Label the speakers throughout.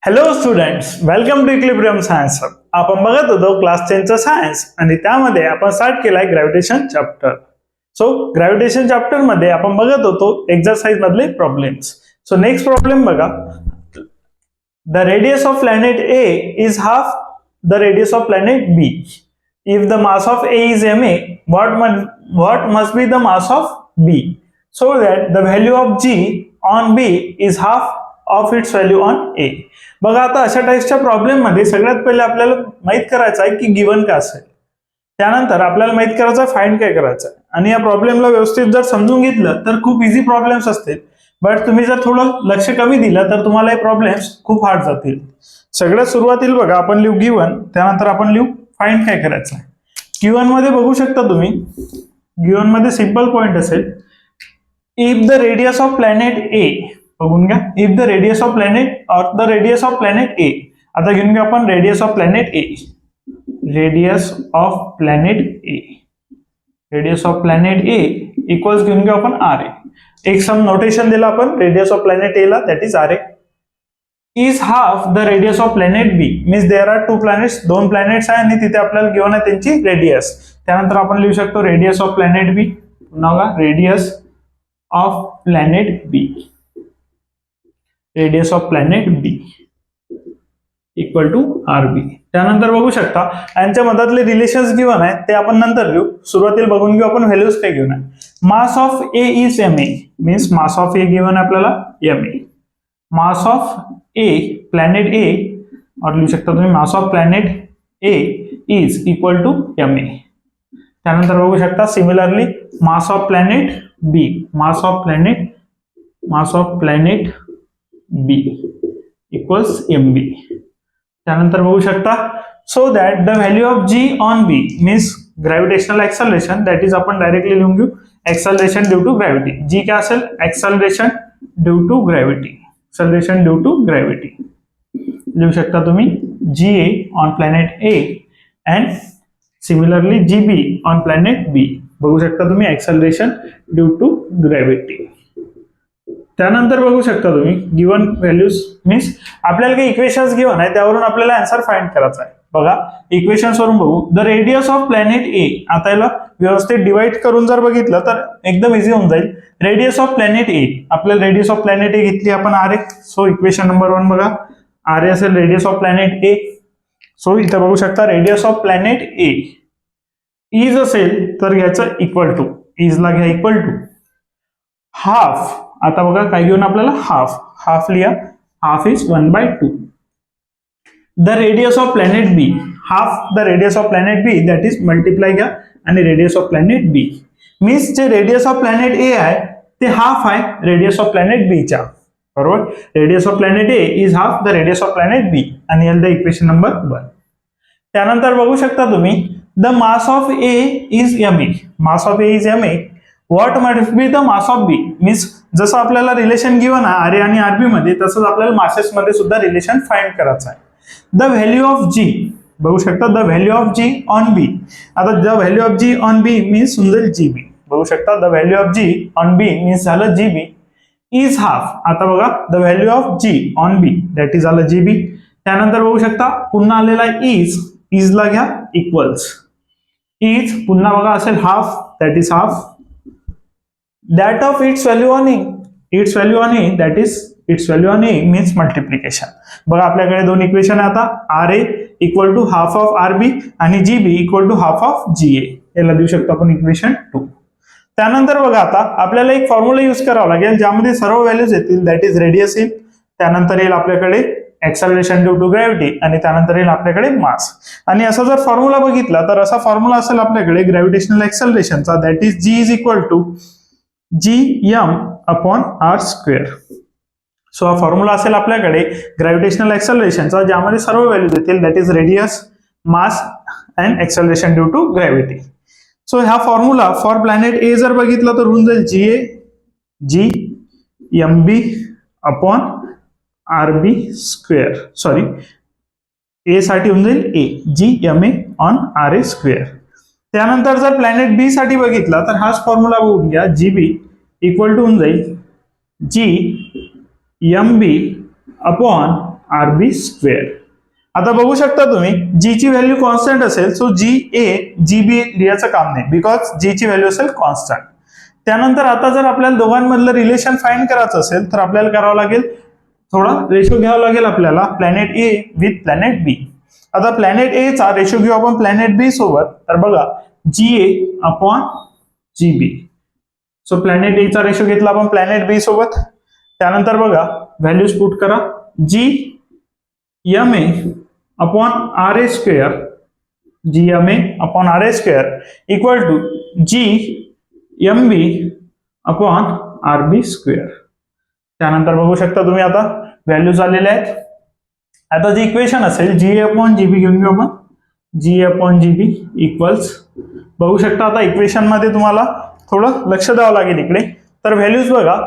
Speaker 1: Hello students, welcome to equilibrium science hub. आपण बघत होतो क्लास 10चा सायन्स आणि त्यामध्ये आपण स्टार्ट केलाय gravitation chapter. So gravitation chapter मध्ये आपण बघत होतो एक्सरसाइज मधले प्रॉब्लेम्स. सो नेक्स्ट प्रॉब्लेम बघा. The radius of planet A is half the radius of planet B. If the mass of A is ma, what must be the mass of b so that the value of g on b is half of its value on a. बघा, आता अशा टाइप्सच्या problem मध्ये सगळ्यात पहिले आपल्याला माहित करायचं आहे की गिवन काय असेल, त्यानंतर आपल्याला माहित करायचं आहे फाइंड काय करायचं आहे. आणि या प्रॉब्लेमला व्यवस्थित जर समजून घेतलं तर खूप इझी प्रॉब्लेम्स असतील, बट तुम्ही जर थोडं लक्ष कमी दिलं तर तुम्हाला हे प्रॉब्लेम्स खूप हार्ड जातील. सगळ्यात सुरुवातीला बघा आपण लिहू गिवन, त्यानंतर आपण लिहू फाइंड काय करायचं आहे. गिवन मध्ये बघू शकता तुम्ही, गिवन मध्ये सिंपल पॉइंट असेल, if the radius of planet A, बघून घ्या, if the radius of planet और the radius of planet A. आता घेऊन घ्या आपण radius of planet A, radius of planet A, radius of planet A equals घेऊन घेऊ आपण आर ए. एक सम नोटेशन दिलं आपण रेडियस ऑफ प्लॅनेट ए ला, that is R A, is half the radius of planet B. Means there are two planets, दोन planets आहे आणि तिथे आपल्याला गिवन आहे त्यांची रेडियस. त्यानंतर आपण लिहू शकतो रेडियस ऑफ प्लॅनेट बी, पुन्हा radius of planet B, radius of planet B equal to R B. त्यानंतर बघू शकता यांच्या मधातले रिलेशन्स गिवन आहेत, ते आपण नंतर घेऊ. सुरुवातीला बघून घेऊ आपण व्हॅल्यूज काय घेऊन आहे. Mass of A is M A, means mass of A given आहे आपल्याला m A. Mass of A planet A, और लिहू शकता तुम्ही mass of planet A is equal to M A. त्यानंतर बघू शकता similarly mass of planet B, mass of planet B equals m B. त्यानंतर बघू शकता so that the value of G on B means gravitational acceleration, that is आपण directly लिहून घेऊ acceleration due to gravity. जी काय असेल acceleration due to gravity, acceleration due to gravity लिहू शकता तुम्ही जी ए on planet A and similarly G be on planet बी. बघू शकता तुम्ही एक्सेलरेशन ड्यू टू ग्रॅव्हिटी. त्यानंतर बघू शकता तुम्ही गिवन व्हॅल्यूज मीन्स आपल्याला काही इक्वेशन्स गिवन आहे, त्यावरून आपल्याला आन्सर फाइंड करायचा आहे. बघा इक्वेशन्स वरून बघू. The radius of planet A, आता याला व्यवस्थित डिवाइड करून जर बघितलं तर एकदम इझी होऊन जाईल. रेडियस ऑफ प्लॅनेट ए, आपल्याला रेडियस ऑफ प्लॅनेट ए घेतली आपण आर ए. सो इक्वेशन नंबर 1 बघा, आर ए असेल radius of planet A. So इथं बघू शकता radius of planet A is असेल तर घ्यायचं इक्वल टू, इजला घ्या इक्वल टू हाफ. आता बघा काय घेऊन आपल्याला हाफ, हाफ लिहा, half is 1/2. The radius of planet B, half the radius of planet B, that is multiply घ्या आणि radius of planet B. Means जे रेडियस ऑफ प्लॅनेट ए आहे ते हाफ आहे रेडियस ऑफ प्लॅनेट बी च्या, बरोबर. Radius of planet A is half the radius of planet B आणि याला इक्वेशन नंबर 1. त्यानंतर बघू शकता तुम्ही the mass of A is M A, mass of A is M A. What must be the mass of B, means जसं आपल्याला relation given आहे r A आणि आरबी मध्ये, तसंच आपल्याला मासेस मध्ये सुद्धा रिलेशन फाइंड करायचं आहे. द व्हॅल्यू ऑफ जी, बघू शकता the value of G on B. आता the value of G on B means समजेल जी बी. बघू शकता the value of G on B means झालं जी बी इज हाफ. आता बघा the value of G on B that is झालं g बी. त्यानंतर बघू शकता पुन्हा आलेला इज, इजला घ्या इक्वल्स, इज पुन्हा बघा असेल half, that is half. That of its value on a, its value on a, that is its value on a means multiplication. बघा आपल्याकडे दोन इक्वेशन आहे आता, r A equal to half of R B आणि g B equal to half of g A. याला देऊ शकतो आपण इक्वेशन 2. त्यानंतर बघा आता आपल्याला एक फॉर्म्युला यूज करावा लागेल ज्यामध्ये सर्व व्हॅल्यूज येतील, दॅट इज रेडियस येईल, त्यानंतर येईल आपल्याकडे एक्सेलरेशन ड्यू टू ग्रॅव्हिटी आणि त्यानंतर येईल आपल्याकडे मास. आणि असा जर फॉर्म्युला बघितला तर असा फॉर्म्युला असेल आपल्याकडे ग्रॅव्हिटेशनल एक्सेलरेशनचा, that is g is equal to gm upon r square. So हा फॉर्म्युला असेल आपल्याकडे ग्रॅव्हिटेशनल एक्सेलरेशनचा, ज्यामध्ये सर्व व्हॅल्यूज येतील, that is radius, mass and acceleration due to gravity. So हा फॉर्म्युला फॉर प्लॅनेट ए जर बघितला तर होऊन जाईल g A G M B upon R B square. Sorry, A साठी होऊन जाईल A G M A on r A square. त्यानंतर जर प्लॅनेट बी साठी बघितला तर हाच फॉर्म्युला बघून घ्या, जी बी इक्वल टू होऊन जाईल G M B upon R B square. आता बघू शकता तुम्ही जी ची व्हॅल्यू कॉन्स्टंट असेल so G A G B लिहायचं काम नाही बिकॉज जी ची व्हॅल्यू असेल कॉन्स्टंट. त्यानंतर आता जर आपल्याला दोघांमधलं रिलेशन फाइंड करायचं असेल तर आपल्याला करावं लागेल थोडा रेशो घ्यावा लागेल आपल्याला प्लॅनेट ए विथ प्लॅनेट बी. आता प्लॅनेट ए चा रेशो घेऊ आपण प्लॅनेट बी सोबत. तर बघा G A upon G B. So planet A चा रेशो घेतला आपण प्लॅनेट बी सोबत. त्यानंतर बघा व्हॅल्यूज पुट करा. G M A upon R A square, G M A upon R A square equal to G M B upon R B square. त्यानंतर बघू शकता तुम्ही आता व्हॅल्यूज आलेल्या आहेत. आता जी इक्वेशन असेल जी ए अपॉन जी बी घेऊन घेऊ आपण. जी A upon G B equals बघू शकता आता इक्वेशन मध्ये तुम्हाला थोडं लक्ष द्यावं लागेल इकडे. तर व्हॅल्यूज बघा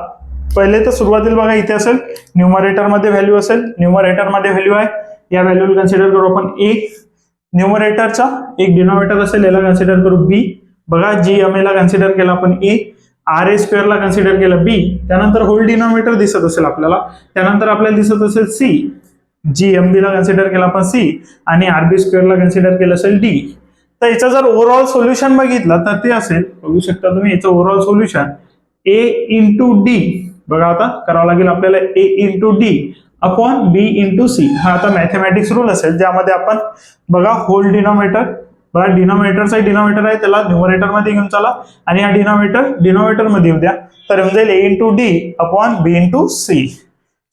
Speaker 1: पहिले तर सुरुवातीला बघा इथे असेल न्यूमरेटर मध्ये व्हॅल्यू असेल. न्यूमरेटर मध्ये व्हॅल्यू आहे या व्हॅल्यूला कन्सिडर करू आपण ए. न्यूमरेटरचा एक डिनोमिनेटर असेल याला कन्सिडर करू बी. बघा जी एम ए ला कन्सिडर केला आपण ए. आर ए स्क्वेअर ला कन्सिडर केलं बी. त्यानंतर होल डिनोमिनेटर दिसत असेल आपल्याला. त्यानंतर आपल्याला दिसत असेल सी. जी एम बी ला कन्सिडर केला आपण सी आणि आर बी स्क्वेअर ला कन्सिडर केलं असेल डी. तर याचं जर ओव्हरऑल सोल्युशन बघितलं तर ते असेल बघू शकता तुम्ही याचं ओव्हरऑल सोल्युशन ए इंटू डी. बघा आता करावं लागेल आपल्याला ए into D upon B into C. हा आता मॅथमॅटिक्स रूल असेल ज्यामध्ये आपण बघा होल डिनोमिनेटर बघा डिनोमिनेटरचा डिनोमिनेटर आहे त्याला न्यूमरेटर मध्ये घेऊन चला आणि हा डिनोमिनेटर मध्ये येऊ द्या. तर येऊन जाईल A into D upon B into C.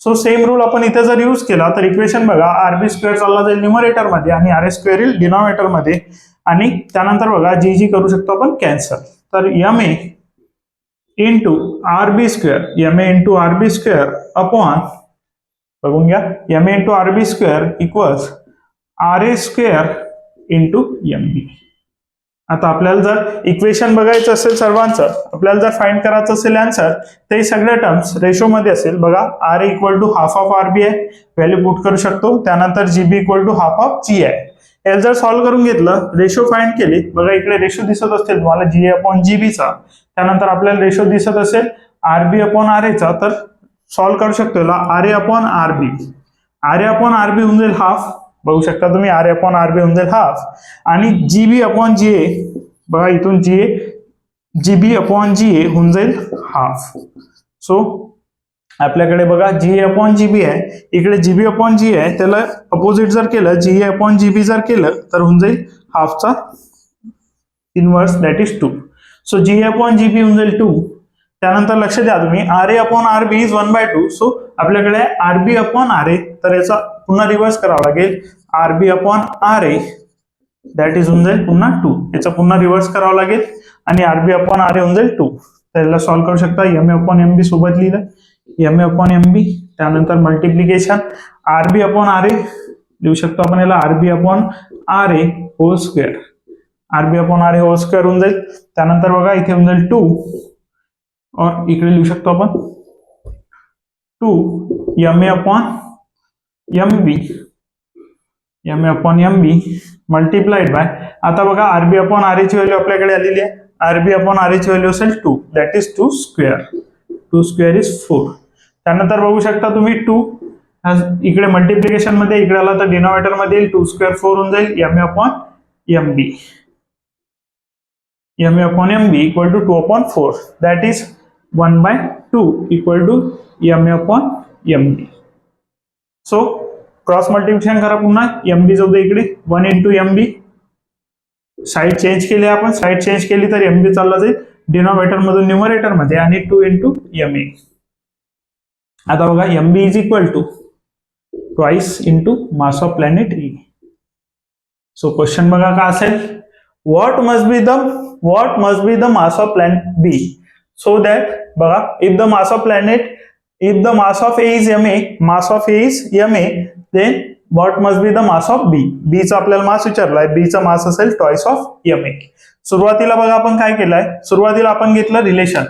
Speaker 1: So same rule आपण इथे जर यूज केला तर इक्वेशन बघा आर बी स्क्वेअर चालला जाईल न्यूमरेटर मध्ये आणि आर ए स्क्वेअर येईल डिनोमिनेटर मध्ये. आणि त्यानंतर बघा जी जी करू शकतो आपण कॅन्सल. तर M A into R B square M A into R B square upon बघून घ्या M A into R B square equals R A square into M B. आता आपल्याला जर इक्वेशन बघायचं असेल सर्वांचं आपल्याला जर फाइंड करायचं असेल आन्सर ते सगळे टर्म्स रेशो मध्ये असेल. बघा R A equal to half of R B आहे व्हॅल्यू पुट करू शकतो. त्यानंतर G B equal to half of G आहे. याला जर सॉल्व्ह करून घेतलं रेशो फाइंड केली बघा इकडे रेशो दिसत असतील तुम्हाला जी ए अपॉन जी बी चा. त्यानंतर आपल्याला रेशो दिसत असेल आर बी अपॉन आर ए चा. तर सॉल्व्ह करू शकतो याला R A upon R B. R A upon R B होऊन जाईल हाफ. बघू शकता तुम्ही R A upon R B होऊन जाईल हाफ. आणि जी बी अपॉन जी ए बघा इथून जी ए जी बी अपॉन जी ए होऊन जाईल हाफ. सो आपल्याकडे बघा जी ए अपॉन जी बी आहे इकडे जी बी अपॉन जी आहे त्याला अपोजिट जर केलं जी ए अपॉन जी बी जर केलं तर होऊन जाईल हाफचा inverse that is 2. So G A upon G B होऊन जाईल 2. त्यानंतर लक्ष द्या तुम्ही R A upon R B is 1/2. So आपल्याकडे R B upon R A तर याचा पुन्हा रिव्हर्स करावा लागेल R B upon R A that is होऊन जाईल पुन्हा 2. याचा पुन्हा रिव्हर्स करावा लागेल आणि R B upon R A होऊन जाईल 2. तर याला सॉल्व्ह करू शकता M A upon M B सोबत लिहिलं M A upon M B. त्यानंतर multiplication R B upon R A लिहू शकतो आपण याला R B upon R A whole square. R B upon R A whole square होऊन जाईल. त्यानंतर बघा इथे होऊन जाईल 2 और इकडे लिहू शकतो आपण 2 M A upon M B M A upon M B multiplied by. आता बघा R B upon R A ची व्हॅल्यू आपल्याकडे आलेली आहे. R B upon R A ची व्हॅल्यू असेल 2 that is 2 square. 2 square is 4. त्यानंतर बघू शकता तुम्ही 2 इकडे मल्टिप्लिकेशन मध्ये इकडे आला तर डिनोमिनेटर मध्ये येईल 2 स्क्वेअर 4 होऊन जाईल M A upon M B. M A upon M B equal to 2 upon 4 that is 1/2 equal to M A upon M B. So cross multiplication करा पुन्हा एम बी जाऊ दे इकडे 1 into M B. Side change केली आपण side change केली तर M बी चालला जाईल डिनोमिनेटर मधून न्यूमरेटर मध्ये आणि 2 इंटू एम ए. आता बघा M B is equal to twice into mass of planet A. So question बघा का असेल what must be the mass of planet B so that बघा if the mass of A is ma, mass of A is ma, then what must be the mass of B. B चा आपल्याला मास विचारलाय B चा मास असेल twice of ma. सुरुवातीला बघा आपण काय केलंय सुरुवातीला आपण घेतलं relation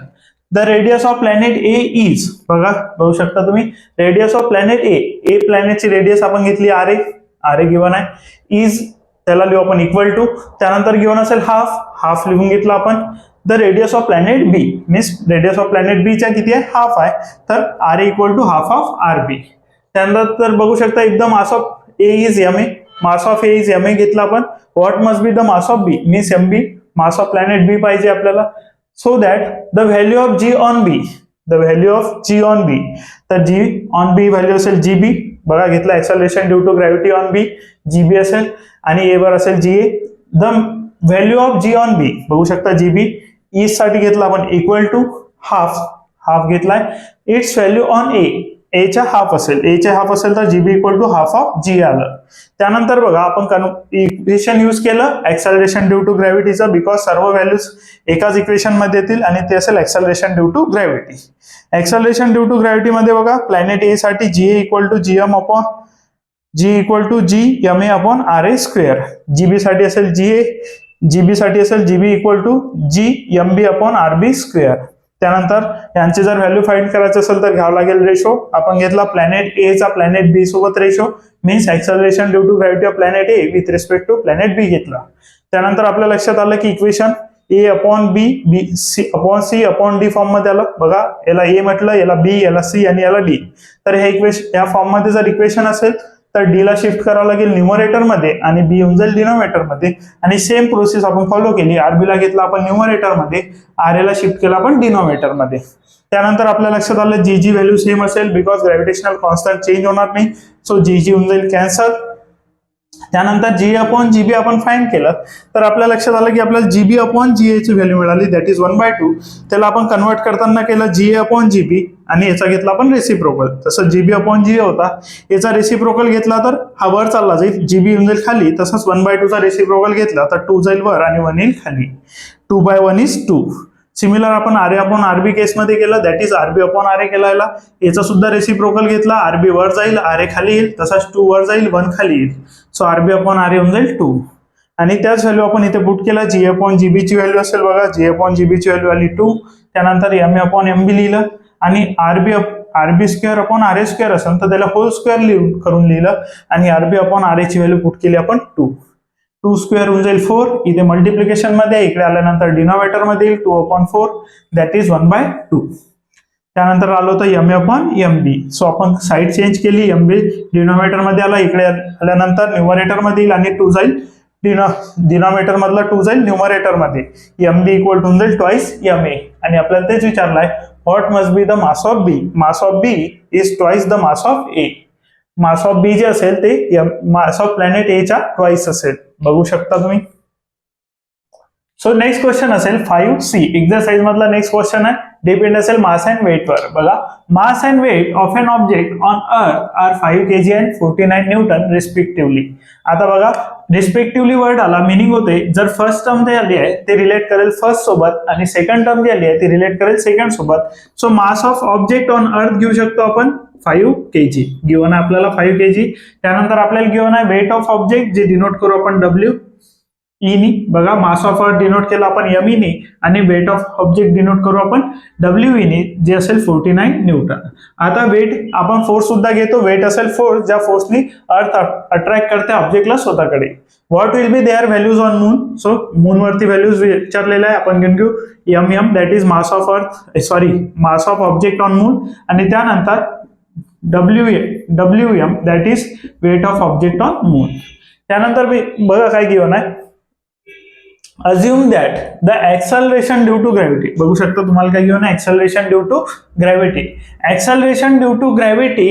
Speaker 1: the radius of planet A is बघा बघू शकता तुम्ही रेडियस ऑफ प्लॅनेट ए प्लॅनेटची रेडियस आपण घेतली आर ए गिवन आहे इज त्याला लिहू आपण इक्वल टू. त्यानंतर गिवन असेल हाफ लिहून घेतला आपण the radius of planet B means radius of planet B च्या किती आहे हाफ आहे तर R A equal to half of R B. त्यानंतर बघू शकता if the mass of A is M A, mass of A is M A घेतला आपण, what must be the mass of B, means M B, mass of planet B पाहिजे आपल्याला. So that the value of G on B, the value of G on B, तर G on B value असेल जी B, बघा घेतला acceleration due to gravity on B, G B असेल, आणि A वर असेल G A. The value of G on B बघू शकता जी बी इज साठी घेतला आपण इक्वल टू हाफ, हाफ घेतलाय, इट्स व्हॅल्यू ऑन ए, एच्या हाफ असेल, एच्या हाफ असेल तर G B equal to half of G आलं. त्यानंतर बघा आपण इक्वेशन यूज केलं एक्सेलरेशन ड्यू टू ग्रॅव्हिटीचं, बिकॉज सर्व व्हॅल्यूज एकाच इक्वेशन मध्ये येतील आणि ते असेल acceleration due to gravity. Acceleration due to gravity मध्ये बघा प्लॅनेट ए साठी G A equal to G M upon G equal to G M A upon R A square, G B साठी असेल जी ए, जीबी साठी असेल G B equal to G M B upon R B square. त्यानंतर यांचे जर value find करायचे असेल तर घ्यावं लागेल रेशो. आपण घेतला प्लॅनेट ए चा प्लॅनेट बी सोबत ratio, means acceleration due to gravity of planet A with respect to planet B घेतला. त्यानंतर आपल्या लक्षात आलं की equation A upon B, B C upon C upon D form मध्ये आलं. बघा याला ए म्हटलं, याला बी, याला सी आणि याला डी. तर हे इक्वेशन या फॉर्म मध्ये जर इक्वेशन असेल तर डी ला शिफ्ट करावं लागेल न्यूमरेटर मध्ये आणि बी होऊन जाईल डिनोमिनेटर मध्ये. आणि सेम प्रोसेस आपण फॉलो केली, आरबी ला घेतला आपण न्यूमरेटर मध्ये, आर ए ला शिफ्ट केला आपण डिनोमिनेटर मध्ये. त्यानंतर आपल्या लक्षात आलं जी जी व्हॅल्यू सेम असेल बिकॉज ग्रॅव्हिटेशनल कॉन्स्टंट चेंज होणार नाही, सो जी जी होऊन जाईल कॅन्सल. त्यानंतर जी अपॉन जीबी आपण फाइंड केलं तर आपल्या लक्षात आलं की आपल्याला जीबी अपॉन जी ची व्हॅल्यू मिळाली, दॅट इज 1/2. त्याला आपण कन्वर्ट करताना केलं जी अपॉन जीबी आणि याचा घेतला आपण रेसिप्रोकल. तसं जीबी अपॉन जी होता, याचा रेसिप्रोकल घेतला तर हा वर चालला जाईल, जीबी येऊन जाईल खाली. तसंच 1/2 चा रेसिप्रोकल घेतला तर 2 जाईल वर आणि 1 येईल खाली. 2/1 इज 2. सिमिलर आपण आर ए अपॉन आरबी केसमध्ये केलं, that is R B upon R A केला. याचा सुद्धा रेसिप्रोकल घेतला, आरबी वर जाईल, आर ए खाली येईल, तसाच 2 वर जाईल, 1 खाली येईल. So RB upon R A होऊन जाईल 2. आणि त्याच व्हॅल्यू आपण इथे पुट केला, जी अपॉन जीबी ची व्हॅल्यू असेल बघा, जी अपॉन जीबी ची व्हॅल्यू आली 2. त्यानंतर एम ए अपॉन एम बी लिहिलं आणि RB square upon R A square असेल तर त्याला होल स्क्वेअर करून लिहिलं आणि आरबी अपॉन आर ए ची व्हॅल्यू पुट केली आपण 2. 2 स्क्वेअर होऊन जाईल 4. इथे मल्टिप्लिकेशन मध्ये, इकडे आल्यानंतर डिनोमिनेटर मध्ये येईल 2/4, दॅट इज 1/2. त्यानंतर आलो होतं M A upon M B. So आपण साईड चेंज केली, एम बी डिनोमिनेटर मध्ये आला, इकडे आल्यानंतर न्यूमरेटर मध्ये येईल आणि 2 जाईल डिनोमिनेटर मधला 2 जाईल न्यूमरेटर मध्ये. एम बी इक्वल टू जाईल ट्वाइस एम ए. आणि आपल्याला तेच विचारलंय what must be the mass of B. Mass of B is twice the mass of A. Mass of B जे असेल ते मास ऑफ प्लॅनेट ए च्या ट्वाइस असेल, बघू शकता तुम्ही. सो नेक्स्ट क्वेश्चन असेल 5C एक्सरसाइज मधला नेक्स्ट क्वेश्चन आहे, डिपेंड असेल मास अँड वेट वर. बघा mass and weight of an object on earth are 5 kg and 49 newton respectively. आता बघा रिस्पेक्टिव्हली वर्ड आला, मिनिंग होते जर फर्स्ट टर्म जे आली आहे ते रिलेट करेल फर्स्ट सोबत आणि सेकंड टर्म जी आली आहे ती रिलेट करेल सेकंड सोबत. So mass of object on अर्थ घेऊ शकतो आपण 5 kg, गिव्हन आहे आपल्याला 5 kg. त्यानंतर आपल्याला गिव्हन आहे वेट ऑफ ऑब्जेक्ट, जे डिनोट करू आपण डब्ल्यू ई नी. बघा मास ऑफ अर्थ डिनोट केला आपण एम ई नी आणि वेट ऑफ ऑब्जेक्ट डिनोट करू आपण डब्ल्यू ई नी, जे असेल 49 न्यूटन. आता वेट आपण फोर्स सुद्धा घेतो, वेट असेल फोर्स ज्या फोर्सनी अर्थ अट्रॅक्ट करते ऑब्जेक्टला स्वतःकडे. What will be their values on moon. So moon वरती व्हॅल्यूज विचारलेल्या आहे, आपण घेऊन घेऊ M M, that is mass of earth, sorry mass of object on moon. आणि त्यानंतर W M that is weight of object on moon. त्यानंतर बघा काय गिव्हन आहे, assume that the acceleration due to gravity. बघू शकता तुम्हाला काय गिव्हन आहे, acceleration due to gravity. acceleration due to gravity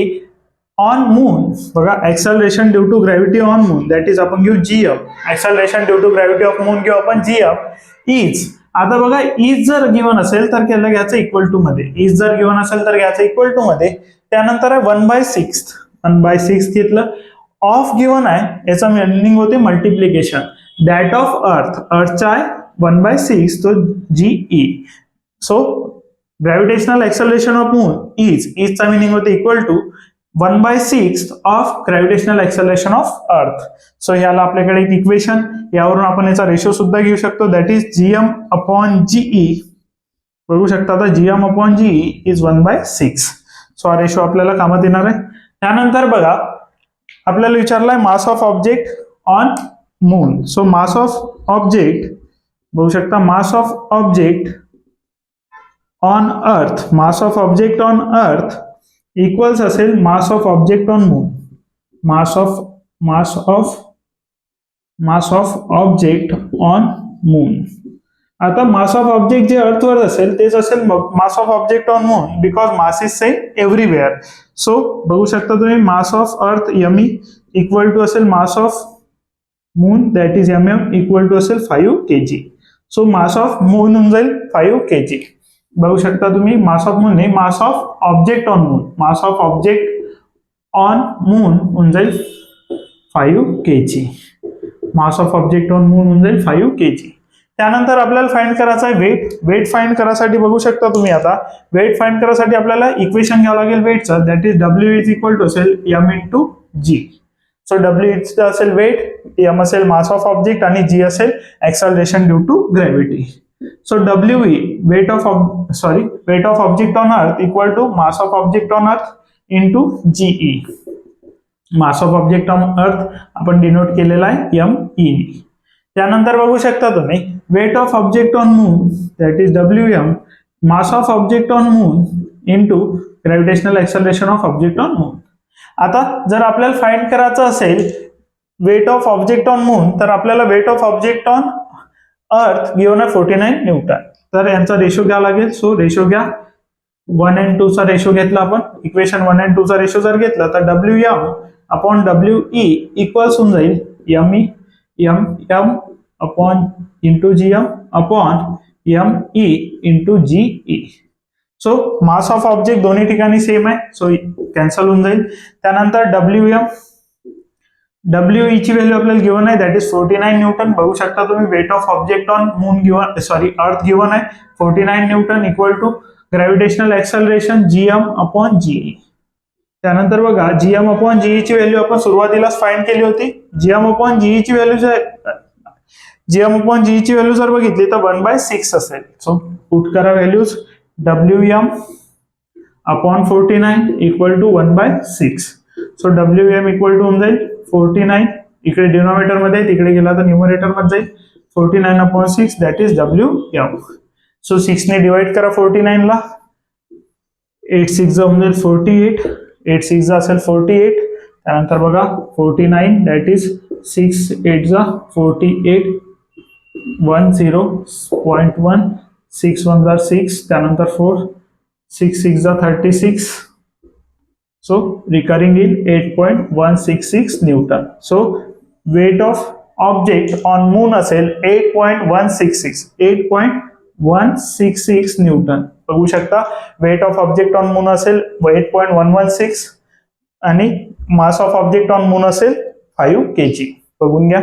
Speaker 1: on moon. बघा acceleration due to gravity on moon, that is आपण घेऊ gm. acceleration due to gravity of moon घेऊ आपण gm is. आता बघा इज जर गिव्हन असेल तर त्याला घ्यायचं इक्वल टू मध्ये, इज जर गिव्हन असेल तर घ्यायचं इक्वल टू मध्ये. त्यानंतर आहे 1/6 घेतलं. ऑफ गिव्हन आहे, याचा मिनिंग होते मल्टिप्लिकेशन. दॅट ऑफ अर्थचा आहे 1/6, तो G E. So gravitational acceleration of moon इजचा मिनिंग होते equal to 1/6 of gravitational acceleration of earth. सो ह्याला आपल्याकडे एक इक्वेशन, यावरून आपण याचा रेशो सुद्धा घेऊ शकतो, that is G M upon G E. बघू शकता आता G M upon G E is 1/6. So हा रेशो आपल्याला कामात येणार आहे. त्यानंतर बघा आपल्याला विचारलाय mass of object on moon. So mass of object बघू शकता, mass of object on earth, mass of object on earth equals असेल mass of object on moon. Mass of object on moon. आता मास ऑफ ऑब्जेक्ट जे अर्थवर असेल तेच असेल mass of object on moon, because mass is same everywhere. So बघू शकता तुम्ही mass of earth M equal to असेल mass of moon that is M equal to असेल 5 kg. So mass of moon होऊन जाईल 5 kg. बघू शकता तुम्ही मास ऑफ मून नाही, मास of object on moon. Mass of object on moon होऊन जाईल 5 kg. Mass of object on moon होऊन जाईल 5 kg. त्यानंतर आपल्याला फाइंड करायचं आहे वेट. वेट फाइंड करायसाठी बघू शकता तुम्ही आता वेट फाइंड करायसाठी आपल्याला इक्वेशन घ्यावं लागेल वेटचं, that is W is equal to असेल M into G. So W is असेल वेट, एम असेल मास ऑफ ऑब्जेक्ट आणि जी असेल acceleration due to gravity. So W weight of object on earth equal to mass of object on earth into G E. Mass of object on earth आपण denote केलेला आहे M E. त्यानंतर बघू शकता तुम्ही weight of object on moon that is W M mass of object on moon into gravitational acceleration of object on moon. आता जर आपल्याला फाइंड करायचं असेल weight of object on moon तर आपल्याला weight of object on earth given आहे 49 Newton. तर यांचा रेशो घ्यावा लागेल. सो रेशो घ्या 1 and 2 चा रेशो घेतला आपण. इक्वेशन 1 and 2 चा रेशो जर घेतला तर W M upon W E equals होऊन जाईल M E M M upon into G M upon M E into G E. So mass of object दोन्ही ठिकाणी सेम आहे, सो कॅन्सल होऊन जाईल. त्यानंतर डब्ल्यू ई ची व्हॅल्यू आपल्याला गिव्हन आहे दॅट इज 49 न्यूटन. बघू शकता तुम्ही weight of object on moon given earth given आहे 49 newton equal to gravitational acceleration GM upon GE. त्यानंतर बघा जीएम अपॉन जीई ची व्हॅल्यू आपण सुरुवातीलाच फाइंड केली होती. जीएम अपॉन जीई ची व्हॅल्यू जर बघितली तर 1/6 असेल. सो पुट करा values W M upon 49 equal to 1/6. So W M equal to होऊन जाईल 49, इकडे डिनोमिनेटर मध्ये तिकडे गेला तर न्यूमरेटर मध्ये जाईल 49 upon 6 that is W M. So 6 ने डिवाइड करा 49 ला, 8 6 होऊन जाईल 48, 8 6 असेल 48. त्यानंतर बघा 49 दॅट इज 6 8 48 10.1 6 1 6. त्यानंतर 4 6 6 36. So recurring in 8.166 Newton. So weight of object on moon असेल 8.166 Newton. बघू शकता weight of object on moon असेल 8.116 आणि mass of object on moon असेल 5 kg. बघून घ्या.